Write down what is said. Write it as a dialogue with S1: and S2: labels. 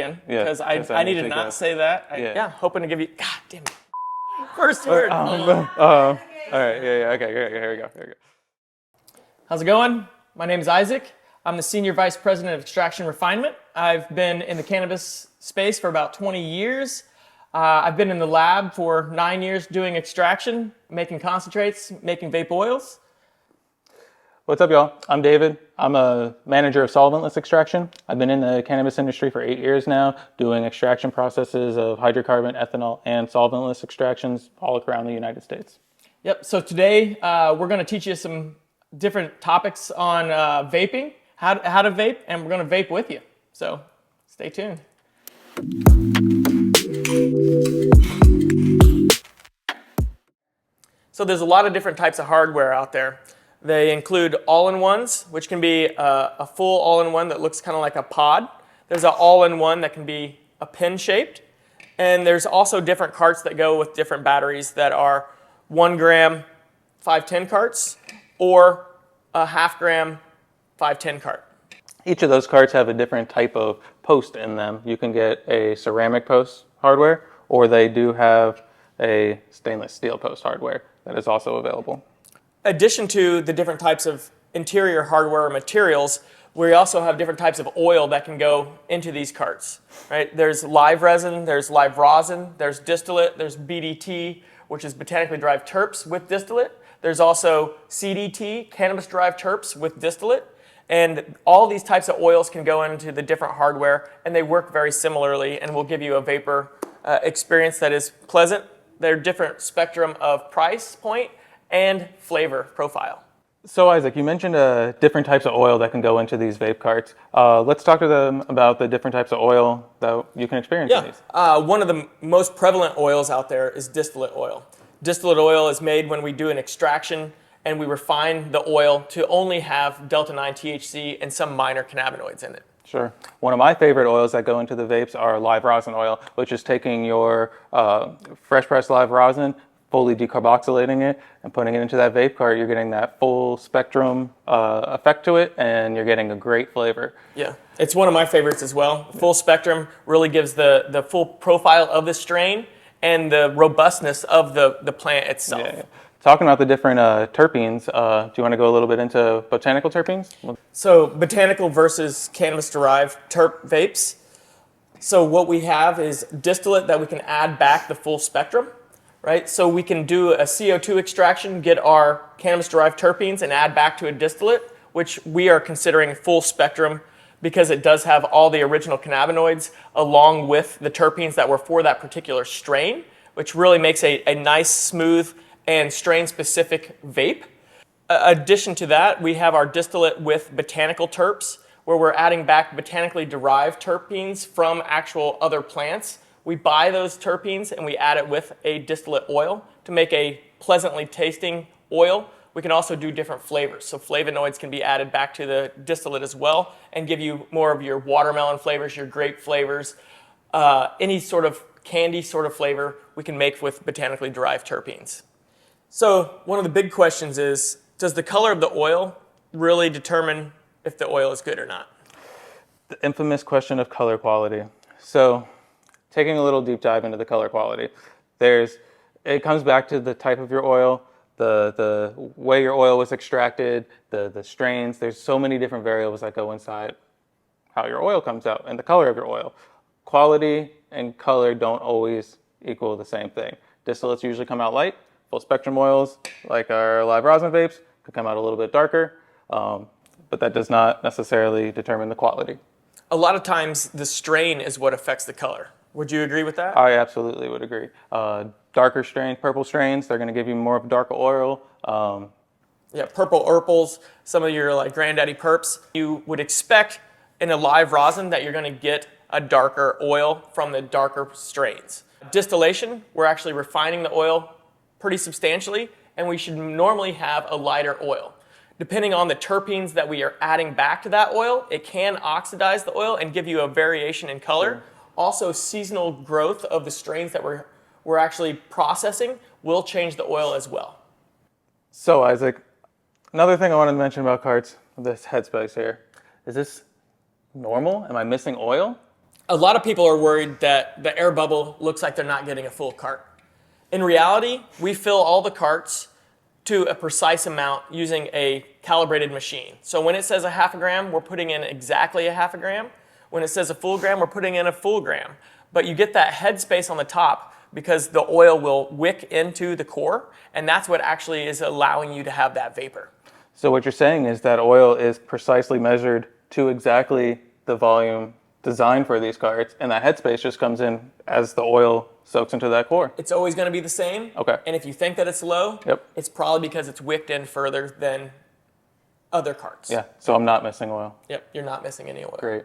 S1: again, because I need to not say that. Hoping to give you, God damn it. First word.
S2: All right, okay, here we go.
S1: How's it going? My name is Isaac. I'm the Senior Vice President of Extraction Refinement. I've been in the cannabis space for about 20 years. I've been in the lab for 9 years doing extraction, making concentrates, making vape oils.
S2: What's up, y'all? I'm David. I'm a manager of solventless extraction. I've been in the cannabis industry for 8 years now, doing extraction processes of hydrocarbon, ethanol, and solventless extractions all around the United States.
S1: Yep, so today we're going to teach you some different topics on vaping, how to vape, and we're going to vape with you. So stay tuned. So there's a lot of different types of hardware out there. They include all-in-ones, which can be a full all-in-one that looks kind of like a pod. There's an all-in-one that can be a pin-shaped. And there's also different carts that go with different batteries that are 1 gram 510 carts or a half gram 510 cart.
S2: Each of those carts have a different type of post in them. You can get a ceramic post hardware, or they do have a stainless steel post hardware that is also available.
S1: Addition to the different types of interior hardware or materials, we also have different types of oil that can go into these carts. Right? There's live resin, there's live rosin, there's distillate, there's BDT, which is botanically derived terps with distillate. There's also CDT, cannabis-derived terps with distillate. And all these types of oils can go into the different hardware, and they work very similarly and will give you a vapor experience that is pleasant. They're different spectrum of price point and flavor profile.
S2: So Isaac, you mentioned different types of oil that can go into these vape carts. Let's talk to them about the different types of oil that you can experience in these.
S1: One of the most prevalent oils out there is distillate oil. Distillate oil is made when we do an extraction and we refine the oil to only have Delta-9 THC and some minor cannabinoids in it.
S2: Sure. One of my favorite oils that go into the vapes are live rosin oil, which is taking your fresh pressed live rosin, fully decarboxylating it, and putting it into that vape cart. You're getting that full spectrum effect to it, and you're getting a great flavor.
S1: Yeah, it's one of my favorites as well. Full spectrum really gives the full profile of the strain and the robustness of the plant itself.
S2: Yeah. Talking about the different terpenes, do you want to go a little bit into botanical terpenes?
S1: So botanical versus cannabis-derived terp vapes. So what we have is distillate that we can add back the full spectrum, right? So we can do a CO2 extraction, get our cannabis-derived terpenes and add back to a distillate, which we are considering full spectrum because it does have all the original cannabinoids along with the terpenes that were for that particular strain, which really makes a nice, smooth, and strain-specific vape. Addition to that, we have our distillate with botanical terps, where we're adding back botanically derived terpenes from actual other plants. We buy those terpenes and we add it with a distillate oil to make a pleasantly tasting oil. We can also do different flavors. So flavonoids can be added back to the distillate as well and give you more of your watermelon flavors, your grape flavors, any sort of candy sort of flavor we can make with botanically derived terpenes. So one of the big questions is, does the color of the oil really determine if the oil is good or not?
S2: The infamous question of color quality. So taking a little deep dive into the color quality, it comes back to the type of your oil, the way your oil was extracted, the strains. There's so many different variables that go inside how your oil comes out and the color of your oil. Quality and color don't always equal the same thing. Distillates usually come out light. Full spectrum oils, like our live rosin vapes, could come out a little bit darker, but that does not necessarily determine the quality.
S1: A lot of times the strain is what affects the color. Would you agree with that?
S2: I absolutely would agree. Darker strains, purple strains, they're going to give you more of a darker oil.
S1: Purple Urples, some of your like granddaddy perps. You would expect in a live rosin that you're going to get a darker oil from the darker strains. Distillation, we're actually refining the oil pretty substantially, and we should normally have a lighter oil. Depending on the terpenes that we are adding back to that oil, it can oxidize the oil and give you a variation in color. Sure. Also, seasonal growth of the strains that we're actually processing will change the oil as well.
S2: So Isaac, another thing I wanted to mention about carts, this headspace here, is this normal? Am I missing oil?
S1: a lot of people are worried that the air bubble looks like they're not getting a full cart. In reality, we fill all the carts to a precise amount using a calibrated machine. So when it says a half a gram, we're putting in exactly a half a gram. When it says a full gram, we're putting in a full gram. But you get that head space on the top because the oil will wick into the core, and that's what actually is allowing you to have that vapor.
S2: So what you're saying is that oil is precisely measured to exactly the volume designed for these carts, and that headspace just comes in as the oil soaks into that core.
S1: It's always going to be the same.
S2: Okay.
S1: And if you think that it's low,
S2: Yep.
S1: it's probably because it's wicked in further than other carts.
S2: Yeah, so I'm not missing oil.
S1: Yep, you're not missing any oil.
S2: Great.